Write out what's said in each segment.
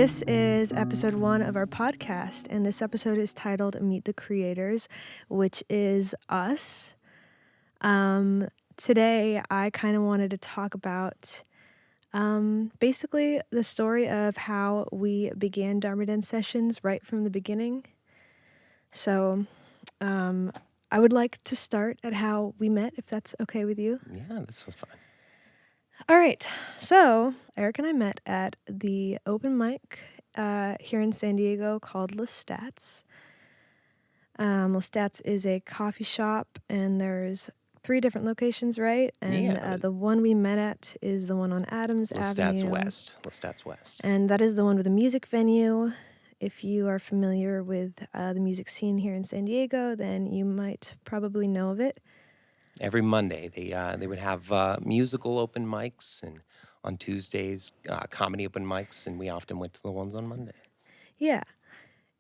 This is episode 1 of our podcast, and this episode is titled Meet the Creators, which is us. Today, I kind of wanted to talk about basically the story of how we began Dharma Den sessions right from the beginning. So, I would like to start at how we met, if that's okay with you. Yeah, this was fun. All right, so Eric and I met at the open mic here in San Diego called Lestat's. Lestat's is a coffee shop, and there's 3 different locations, right? And Yeah. the one we met at is the one on Adams Lestat's Avenue. Lestat's West. And that is the one with a music venue. If you are familiar with the music scene here in San Diego, then you might probably know of it. Every Monday, they would have musical open mics, and on Tuesdays, comedy open mics, and we often went to the ones on Monday. Yeah.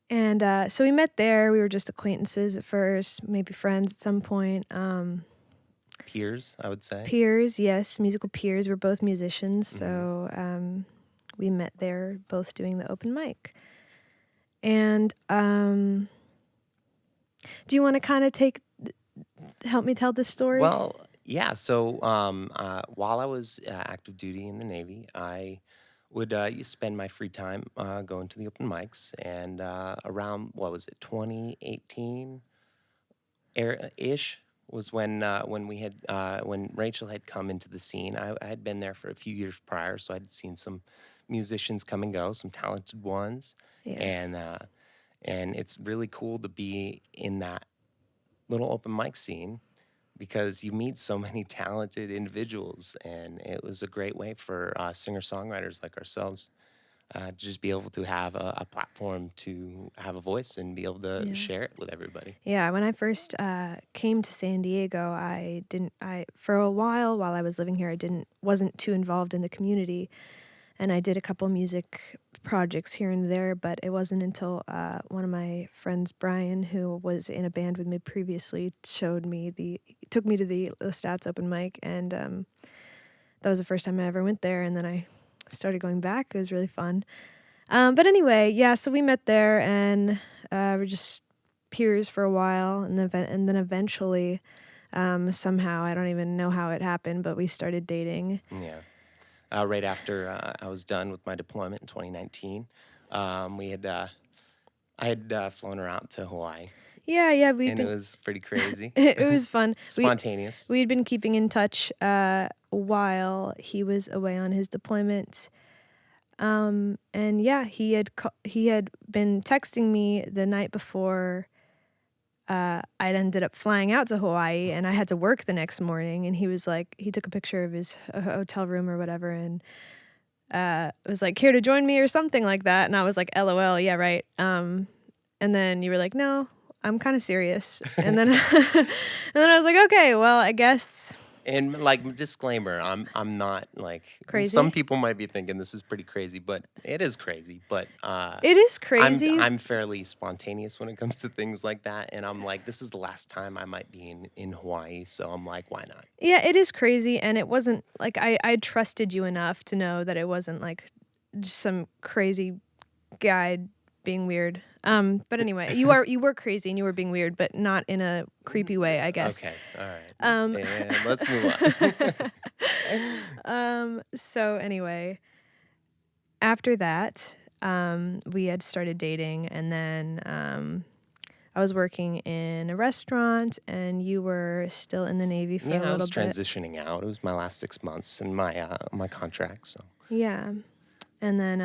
And so we met there. We were just acquaintances at first, maybe friends at some point. Peers, I would say. Peers, yes, musical peers. We're both musicians, so we met there, both doing the open mic. And do you want to kind of help me tell this story? Well, yeah. So while I was active duty in the Navy, I would spend my free time going to the open mics, and around 2018 ish was when when Rachel had come into the scene. I had been there for a few years prior, so I'd seen some musicians come and go, some talented ones, Yeah. and it's really cool to be in that little open mic scene because you meet so many talented individuals, and it was a great way for singer-songwriters like ourselves to just be able to have a platform to have a voice and be able to share it with everybody. Yeah, when I first came to San Diego, for a while I was living here, wasn't too involved in the community, and I did a couple music projects here and there, but it wasn't until one of my friends, Brian, who was in a band with me previously, took me to the Stats open mic, and that was the first time I ever went there, and then I started going back. It was really fun. But anyway, yeah, so we met there, and we're just peers for a while, and then eventually, somehow, I don't even know how it happened, but we started dating. Yeah. Right after I was done with my deployment in 2019, I had flown her out to Hawaii. Yeah, It was pretty crazy. It was fun. Spontaneous. We had been keeping in touch while he was away on his deployment. And yeah, he had been texting me the night before I'd ended up flying out to Hawaii, and I had to work the next morning, and he was like, he took a picture of his hotel room or whatever, and was like, here to join me or something like that. And I was like, LOL, yeah, right. And then you were like, no, I'm kind of serious. And then and then I was like, okay, well, I guess. And like disclaimer, I'm not like Crazy. Some people might be thinking this is pretty crazy, but it is crazy. But it is crazy. I'm fairly spontaneous when it comes to things like that, and I'm like, this is the last time I might be in Hawaii, so I'm like, why not? Yeah, it is crazy, and it wasn't like I trusted you enough to know that it wasn't like just some crazy guy being weird. But anyway, you were crazy and you were being weird, but not in a creepy way, I guess. Okay, all right. And let's move on. So anyway, after that, we had started dating, and then I was working in a restaurant, and you were still in the Navy for a little bit. I was transitioning out. It was my last 6 months in my contract. So yeah. And then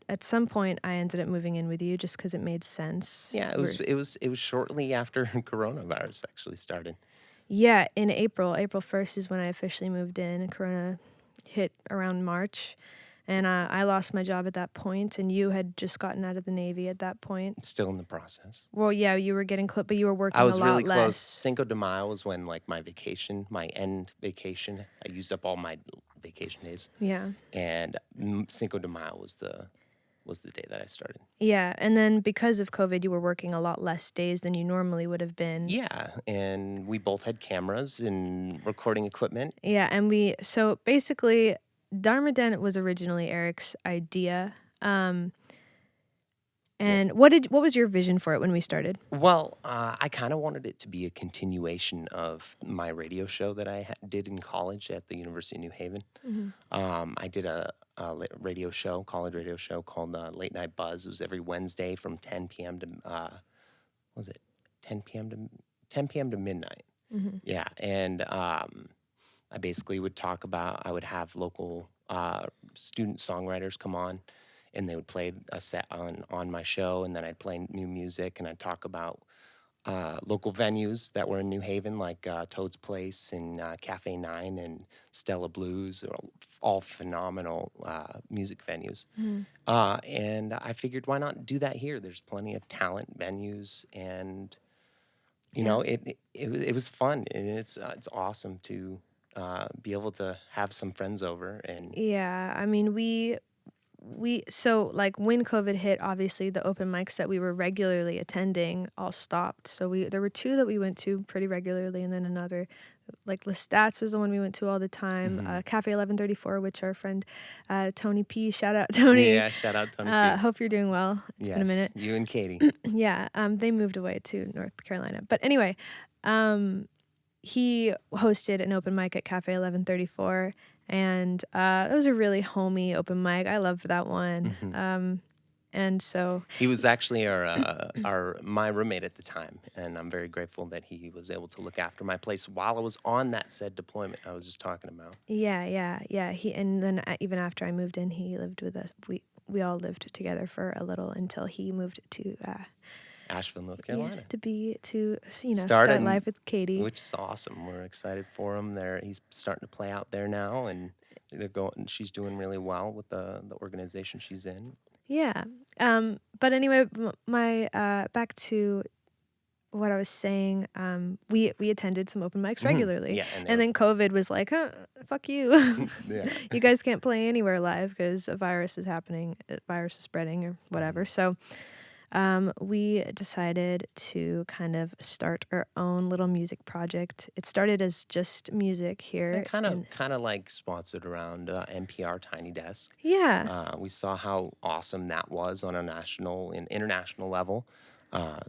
at some point, I ended up moving in with you just because it made sense. Yeah, it was shortly after coronavirus actually started. Yeah, in April 1st is when I officially moved in, and Corona hit around March, and I lost my job at that point, and you had just gotten out of the Navy at that point. Still in the process. Well, yeah, you were getting close, but you were working a lot less. I was really close. Cinco de Mayo was when like my end vacation. I used up all my vacation days. Yeah. And Cinco de Mayo was the day that I started. Yeah, and then because of COVID, you were working a lot less days than you normally would have been. Yeah, and we both had cameras and recording equipment. Yeah, and so basically, Dharma Den was originally Eric's idea. Yeah. And what was your vision for it when we started? Well, I kind of wanted it to be a continuation of my radio show that I did in college at the University of New Haven. Mhm. I did radio show, college radio show called Late Night Buzz. It was every Wednesday from 10 p.m. to what was it 10 p.m. to 10 p.m. to midnight. Mhm. Yeah, and I basically would talk about. I would have local student songwriters come on, and they would play a set on my show, and then I'd play new music, and I'd talk about local venues that were in New Haven, like Toad's Place and Cafe 9 and Stella Blues, are all phenomenal music venues. Mhm. And I figured, why not do that here? There's plenty of talent venues, and Yeah. it was fun, and it's awesome to be able to have some friends over and Yeah, I mean, so like when COVID hit, obviously the open mics that we were regularly attending all stopped. So there were two that we went to pretty regularly, and then another, like Lestat's was the one we went to all the time. Mhm. Cafe 1134, which our friend Tony P, shout out Tony. Yeah, shout out Tony P. Hope you're doing well. It's been a Yes, minute. you and Katie. Yeah, they moved away to North Carolina. But anyway, um, he hosted an open mic at Cafe 1134, and it was a really homey open mic. I loved that one. Mhm. And so He was actually our my roommate at the time, and I'm very grateful that he was able to look after my place while I was on that said deployment I was just talking about. yeah. And then even after I moved in, he lived with us. We all lived together for a little until he moved to Asheville, North yeah, Carolina. to start Starting, life with Katie. which is awesome. We're excited for him. He's starting to play out there now, and she's doing really well with the organization she's in. Yeah. But anyway, my back to what I was saying, we attended some open mics Mhm. regularly, Yeah, and and then COVID was like, huh, fuck you. yeah. You guys can't play anywhere live because a virus is happening, a virus is spreading or whatever. Mhm. So we decided to kind of start our own little music project. It started as just music Yeah, here. kind of like sponsored around NPR Tiny Desk. Yeah. We saw how awesome that was on a national and international level.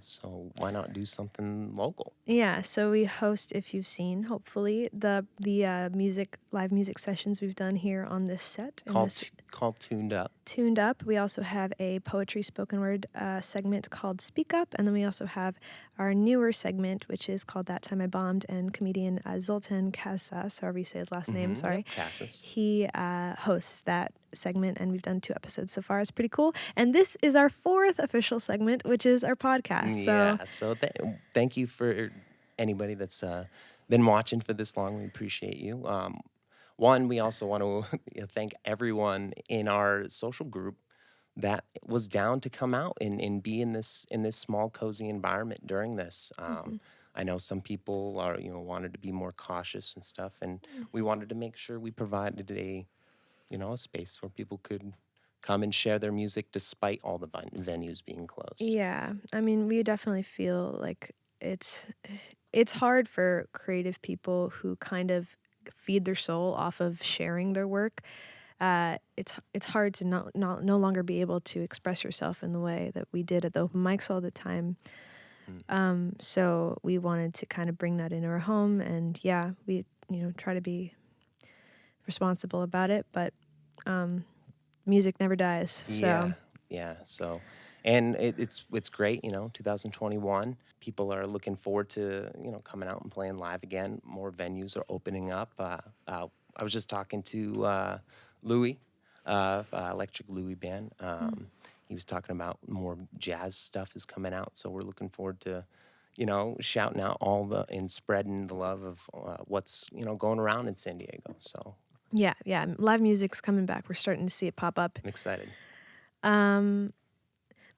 So why not do something local? Yeah, so we host, if you've seen, hopefully, the live music sessions we've done here on this set and Called this called Tuned Up. Tuned Up. We also have a poetry spoken word segment called Speak Up, and then we also have our newer segment, which is called That Time I Bombed, and comedian Zoltan Casas, however you say his last name, sorry. Yep, Cassis. He hosts that segment, and we've done 2 episodes so far. It's pretty cool. And this is our 4th official segment, which is our podcast. So Yeah. So thank you for anybody that's been watching for this long. We appreciate you. One, we also want to thank everyone in our social group that was down to come out and be in this small cozy environment during this. mhm. I know some people are wanted to be more cautious and stuff, and we wanted to make sure we provided a space where people could come and share their music despite all the venues being closed. Yeah, I mean, we definitely feel like it's hard for creative people who kind of feed their soul off of sharing their work. It's hard to no longer be able to express yourself in the way that we did at the open mics all the time. Mm. So we wanted to kind of bring that into our home, and yeah, we try to be responsible about it, but music never dies. So Yeah. So, and it's great. 2021. People are looking forward to coming out and playing live again. More venues are opening up. I was just talking to Louis, Electric Louis Band. He was talking about more jazz stuff is coming out. So we're looking forward to shouting out and spreading the love of what's going around in San Diego. So yeah, live music's coming back. We're starting to see it pop up. I'm excited.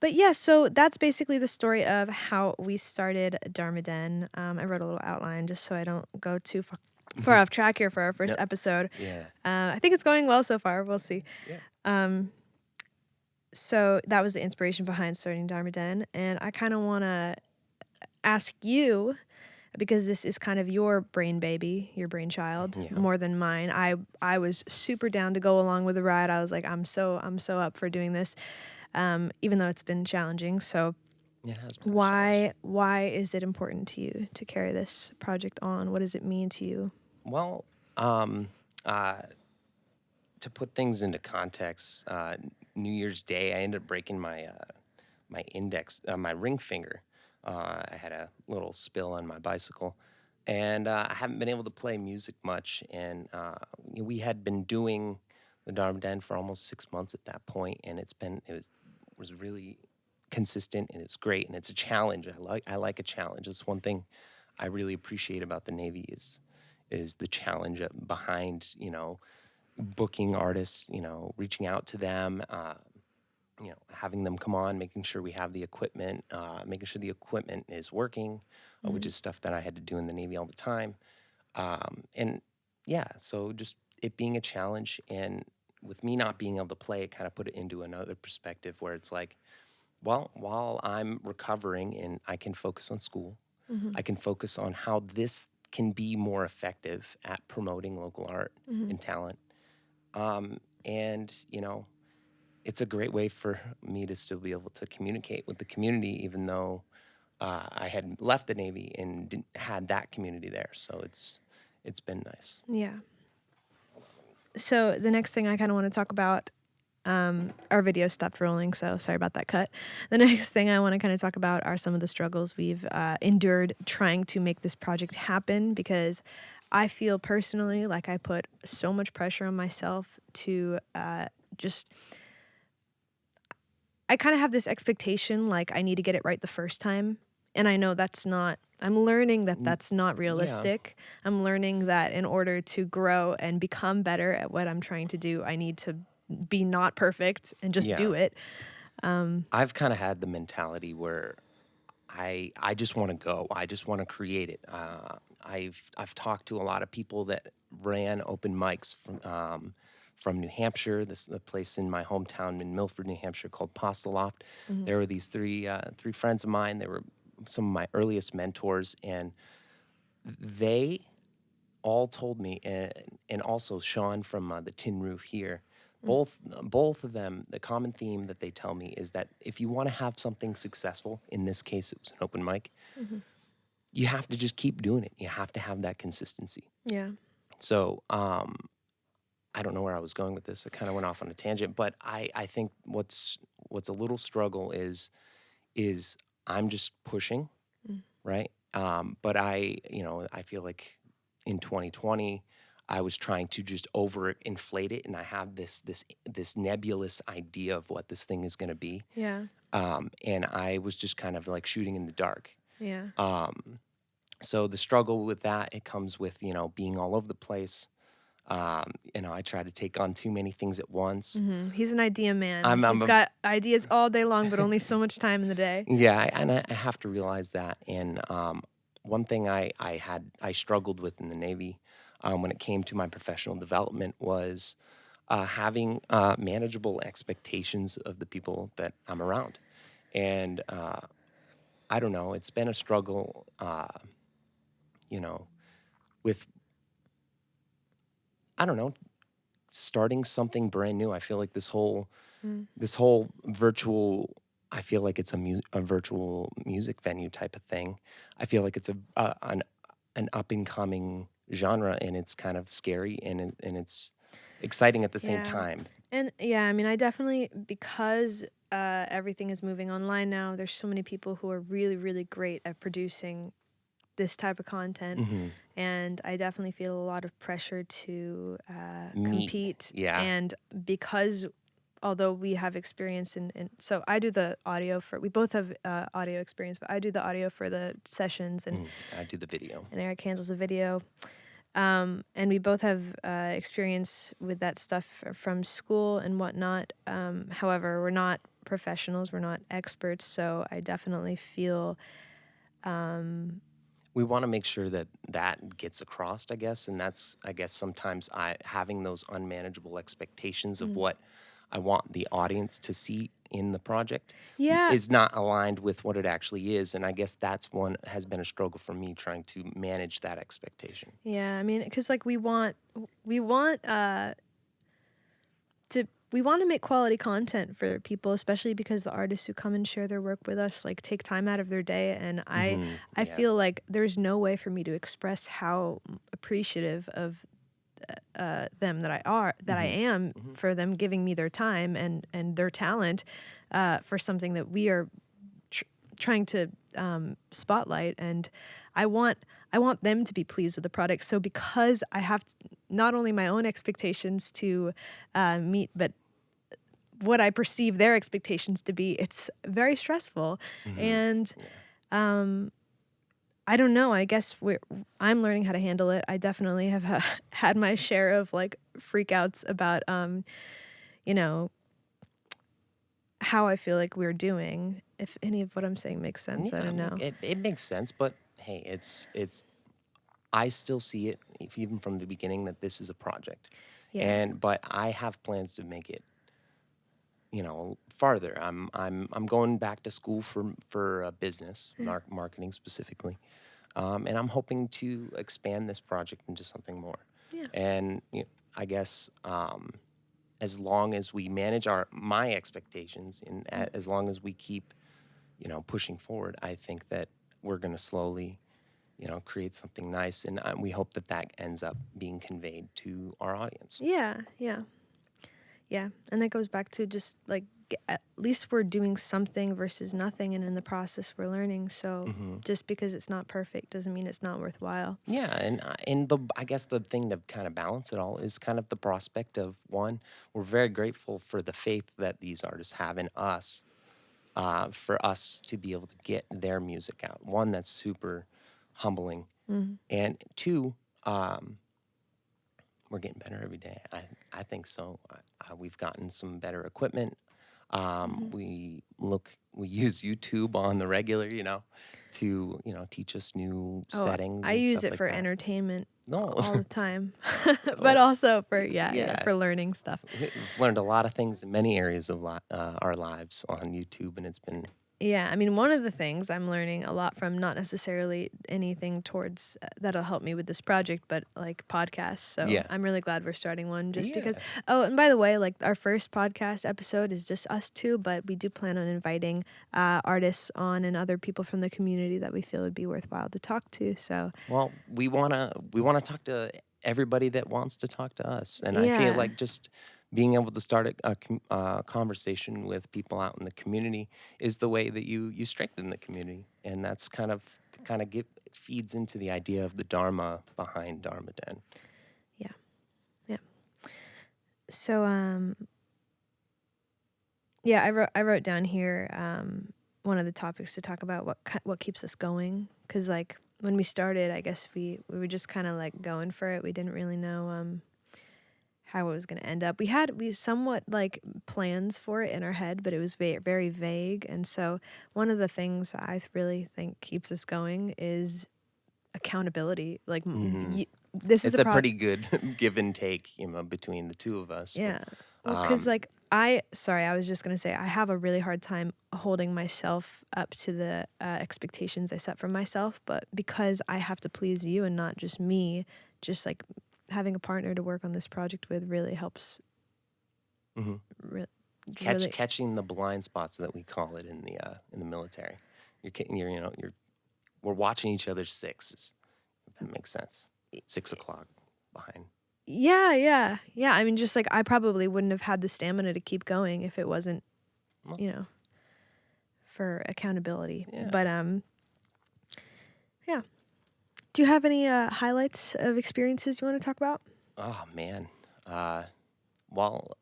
But yeah, so that's basically the story of how we started Dharma Den. I wrote a little outline just so I don't go too far off track here for our first Yep. episode. Yeah. I think it's going well so far. We'll see. Yeah. So that was the inspiration behind starting Dharma Den, and I kind of want to ask you, because this is kind of your brain baby, your brainchild, Yeah. more than mine. I was super down to go along with the ride. I was like, I'm so up for doing this. even though it's been challenging. So It has been a challenge. why is it important to you to carry this project on? What does it mean to you? Well, um, uh, to put things into context, New Year's Day, I ended up breaking my ring finger. I had a little spill on my bicycle, and I haven't been able to play music much. And we had been doing the Dharma Den for almost 6 months at that point, and it was really consistent, and it's great, and it's a challenge. I like a challenge. It's one thing I really appreciate about the Navy is the challenge behind booking artists, reaching out to them, having them come on, making sure we have the equipment, making sure the equipment is working, which Mhm. is stuff that I had to do in the Navy all the time. And yeah, so just it being a challenge, and with me not being able to play, it kind of put it into another perspective where it's like, well, while I'm recovering and I can focus on school, Mhm. I can focus on how this can be more effective at promoting local art Mhm. and talent. And it's a great way for me to still be able to communicate with the community, even though I had left the Navy and didn't had that community there. So it's been nice. Yeah. So the next thing I kind of want to talk about, our video stopped rolling, so sorry about that cut. The next thing I want to kind of talk about are some of the struggles we've endured trying to make this project happen, because I feel personally like I put so much pressure on myself to just, I kind of have this expectation like I need to get it right the first time. And I know that's not, I'm learning that Mm, that's not Yeah, realistic. I'm learning that in order to grow and become better at what I'm trying to do, I need to be not perfect and just yeah. do it. Um, I've kind of had the mentality where I just want to go. I just want to create it. I've talked to a lot of people that ran open mics from New Hampshire. This is a place in my hometown in Milford, New Hampshire, called Pasta Loft. mhm, There were these three friends of mine. They were some of my earliest mentors, and they all told me, and also Sean from the Tin Roof here. mm, Both of them, the common theme that they tell me is that if you want to have something successful, in this case it was an open mic, mhm. you have to just keep doing it. You have to have that consistency. Yeah. So I don't know where I was going with this. I kind of went off on a tangent, but I think what's a little struggle is I'm just pushing, Mm, right? But I feel like in 2020, I was trying to just overinflate it, and I have this nebulous idea of what this thing is going to be, yeah. and I was just kind of like shooting in the dark. Yeah. Um, so the struggle with that, it comes with being all over the place. I try to take on too many things at once. He's an idea man. I'm He's a got ideas all day long, but only so much time in the day. Yeah, and I have to realize that. And one thing I struggled with in the Navy when it came to my professional development was having manageable expectations of the people that I'm around. And I don't know, it's been a struggle, you know, with I don't know, starting something brand new. I feel like Mm, this whole virtual I feel like it's a virtual music venue type of thing. I feel like it's an up and coming genre, and it's kind of scary, and it's exciting at the same yeah. time. And yeah, I mean, I definitely, because everything is moving online now, there's so many people who are really, really great at producing this type of content. Hmm. And I definitely feel a lot of pressure to Meet, compete. yeah. And because, although we have experience in, so I do the audio for, we both have audio experience, but I do the audio for the sessions, I do the video. and Eric handles the video. And we both have experience with that stuff from school and whatnot. However, we're not professionals, we're not experts, so I definitely feel, um, We want to make sure that that gets across, I guess, and that's I guess sometimes I having those unmanageable expectations of mm, what I want the audience to see in the project yeah, is not aligned with what it actually is, and I guess that's one has been a struggle for me trying to manage that expectation. yeah. I mean, because like we want to we want to make quality content for people, especially because the artists who come and share their work with us like take time out of their day, and I Yeah. feel like there's no way for me to express how appreciative of them that I Hmm. am Hmm. for them giving me their time and their talent for something that we are tr- trying to spotlight. And I want I want them to be pleased with the product. So because I have not only my own expectations to meet, but what I perceive their expectations to be, it's very stressful. Hmm. And Yeah. um, I don't know. I guess I'm learning how to handle it. I definitely have had my share of like freakouts about, you know, how I feel like we're doing. If any of what I'm saying makes sense, I Yeah, don't know. it makes sense, but hey, it's I still see it even from the beginning that this is a project, Yeah. but I have plans to make it, farther. I'm going back to school for business, Yeah. marketing specifically, and I'm hoping to expand this project into something more. Yeah. And I guess as long as we manage my expectations, and Mm. as long as we keep pushing forward, I think that we're going to slowly create something nice, and we hope that that ends up being conveyed to our audience. Yeah. Yeah. Yeah, and that goes back to just like at least we're doing something versus nothing, and in the process we're learning. So Hmm. just because it's not perfect doesn't mean it's not worthwhile. Yeah, and I guess the thing to kind of balance it all is kind of the prospect of one. We're very grateful for the faith that these artists have in us, for us to be able to get their music out. One, that's super humbling, Hmm. and two, um, we're getting better every day. I think so. We've gotten some better equipment. Hmm. We use YouTube on the regular, to teach us new Oh, settings I and use stuff it like for that. entertainment No, all the time, but oh also for yeah, yeah, for learning stuff. we've learned a lot of things in many areas of our lives on YouTube, and it's been Yeah, I mean, one of the things I'm learning a lot from, not necessarily anything towards that'll help me with this project, but like podcasts. So yeah, I'm really glad we're starting one just because. yeah. Oh, and by the way, like our first podcast episode is just us two, but we do plan on inviting artists on and other people from the community that we feel would be worthwhile to talk to. So Well, we wanna talk to everybody that wants to talk to us, and I feel yeah, like just being able to start a conversation with people out in the community is the way that you strengthen the community, and that's kind of feeds into the idea of the dharma behind Dharma Den. yeah, yeah. So yeah, I wrote down here one of the topics to talk about what keeps us going, because like when we started, I guess we were just kind of like going for it. We didn't really know how it was going to end up. We somewhat like plans for it in our head, but it was very vague. And so one of the things I really think keeps us going is accountability. Like Hmm. this is It's a a pro pretty good give and take, between the two of us. Yeah. Well, cause Um, like, sorry, I was just gonna say, I have a really hard time holding myself up to the expectations I set for myself, but because I have to please you and not just me, just like having a partner to work on this project with really helps. mhm. Re- really, Catching the blind spots that we call it in the military. We're watching each other's sixes. If that makes sense. 6 o'clock behind. yeah, yeah, yeah. I mean, just like I probably wouldn't have had the stamina to keep going if it wasn't, Well, you know, for accountability. yeah. But yeah. Do you have any highlights of experiences you want to talk about? Oh man. Uh, well,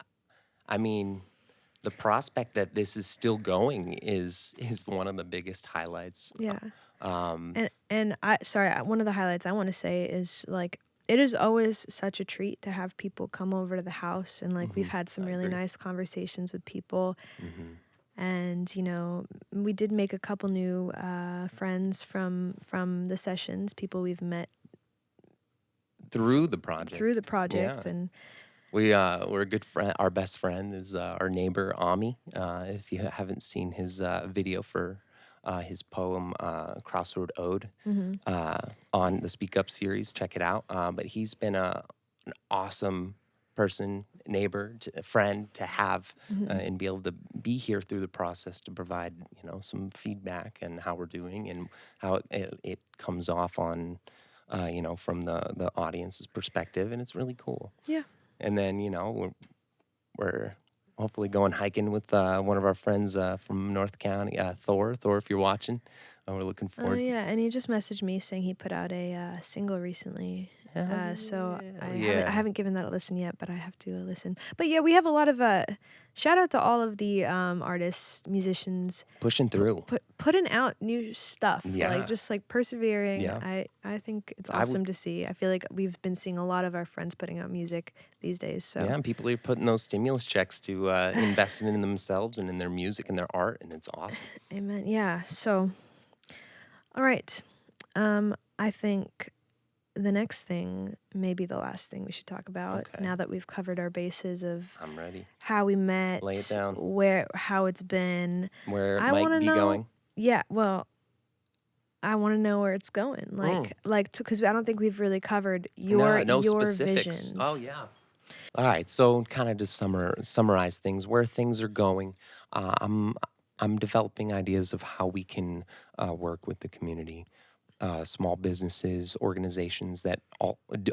I mean, the prospect that this is still going is one of the biggest highlights. Yeah. Um, And I sorry, one of the highlights I wanna say is, like, it is always such a treat to have people come over to the house, and, like, we've mhm, had some I really agree. nice conversations with people, Hmm. and, we did make a couple new, friends from the sessions, people we've met Through the through project, the yeah. project, and We're a good friend. Our best friend is our neighbor Ami. If you haven't seen his video for his poem "Crossroad Ode" mhm, on the Speak Up series, check it out. But he's been an awesome person neighbor, a friend to have, Mhm. and be able to be here through the process to provide, some feedback and how we're doing and how it comes off on, from the audience's perspective, and it's really cool. Yeah. And then, we're hopefully going hiking with one of our friends from North County, Thor. Thor, if you're watching, we're looking Oh, forward. yeah, and he just messaged me saying he put out a, single recently. Hell So yeah. I Yeah. haven't given that a listen yet, but I have to listen. But yeah, we have a lot of shout out to all of the artists, musicians, Pushing through. putting out new stuff, like Yeah. just like persevering. Yeah. I think it's I would. awesome to see. I feel like we've been seeing a lot of our friends putting out music these days. Yeah, So and people are putting those stimulus checks to invest in themselves and in their music and their art, and it's awesome. amen. Yeah. So all right. I think the next thing, maybe the last thing we should talk about Okay, now that we've covered our bases of I'm ready. how we Lay it met, down. how it's been. Where it I want might to be know, going. yeah, well, I want to know where it's going. Mm. Because I don't think we've really covered No, no your specifics. Oh visions. yeah. All right, so kind of to summarize things, where things are going. I'm developing ideas of how we can work with the community, small businesses, organizations that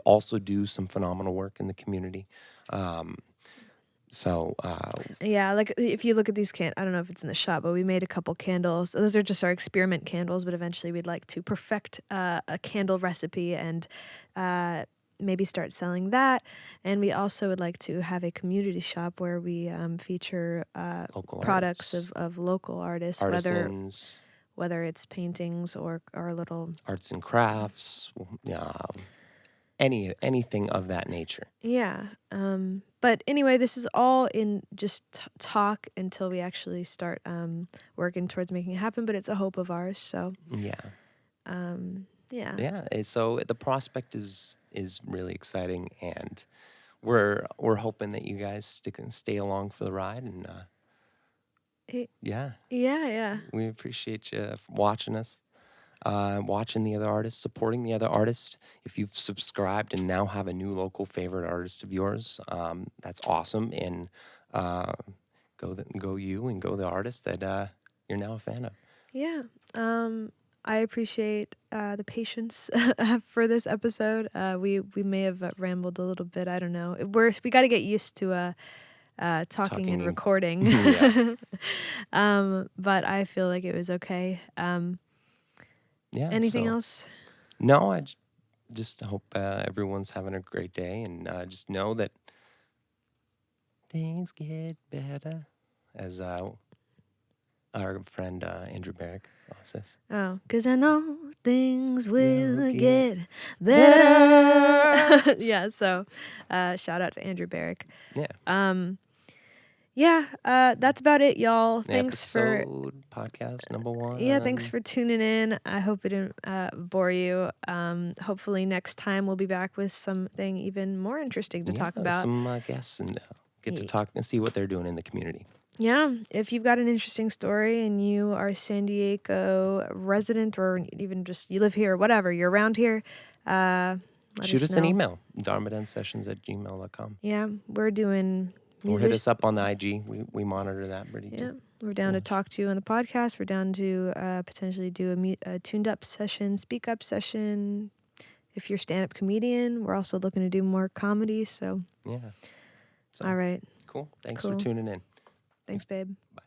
also do some phenomenal work in the community. Um, so Yeah, like if you look at these I don't know if it's in the shop, but we made a couple candles. Those are just our experiment candles, but eventually we'd like to perfect a candle recipe and maybe start selling that. And we also would like to have a community shop where we feature local products artists, of local artists, artisans, whether it's paintings or little. arts and crafts, anything of that nature. Yeah. But anyway, this is all in just talk until we actually start working towards making it happen. But it's a hope of ours. So, Yeah. yeah. Yeah, so the prospect is really exciting, and we're hoping that you guys stick and stay along for the ride, and It, yeah, yeah, yeah. we appreciate you watching us, watching the other artists, supporting the other artists. If you've subscribed and now have a new local favorite artist of yours, that's awesome, and uh, go you and go the artist that you're now a fan of. Yeah. I appreciate the patience for this episode. We may have rambled a little bit. I don't know. We got to get used to talking and Talking in, recording. yeah, But I feel like it was okay. yeah. Anything So else? no, just hope everyone's having a great day, and just know that things get better, as our friend Andrew Barrick says. Oh, 'cause I know things Will will get get better. better. Yeah. So, shout out to Andrew Barrick. Yeah. Yeah. That's about it, y'all. Thanks for. Podcast number Yeah, thanks 1. for tuning in. I hope it didn't bore you. Hopefully next time we'll be back with something even more interesting to talk about. Some guests, and get to Ye- talk and see what they're doing in the community. Yeah, if you've got an interesting story and you are a San Diego resident or even just you live here or whatever, you're around here, let Shoot us us an know. email, dharmadensessions@gmail.com. Yeah, we're doing Or hit music. us up on the IG. We monitor that pretty Yeah, too. we're down to Cool. talk to you on the podcast. We're down to potentially do a tuned up session, speak up session. If you're a stand up comedian, we're also looking to do more comedy. So, Yeah. So all right, cool. Thanks for cool. tuning in. Thanks, babe. Bye.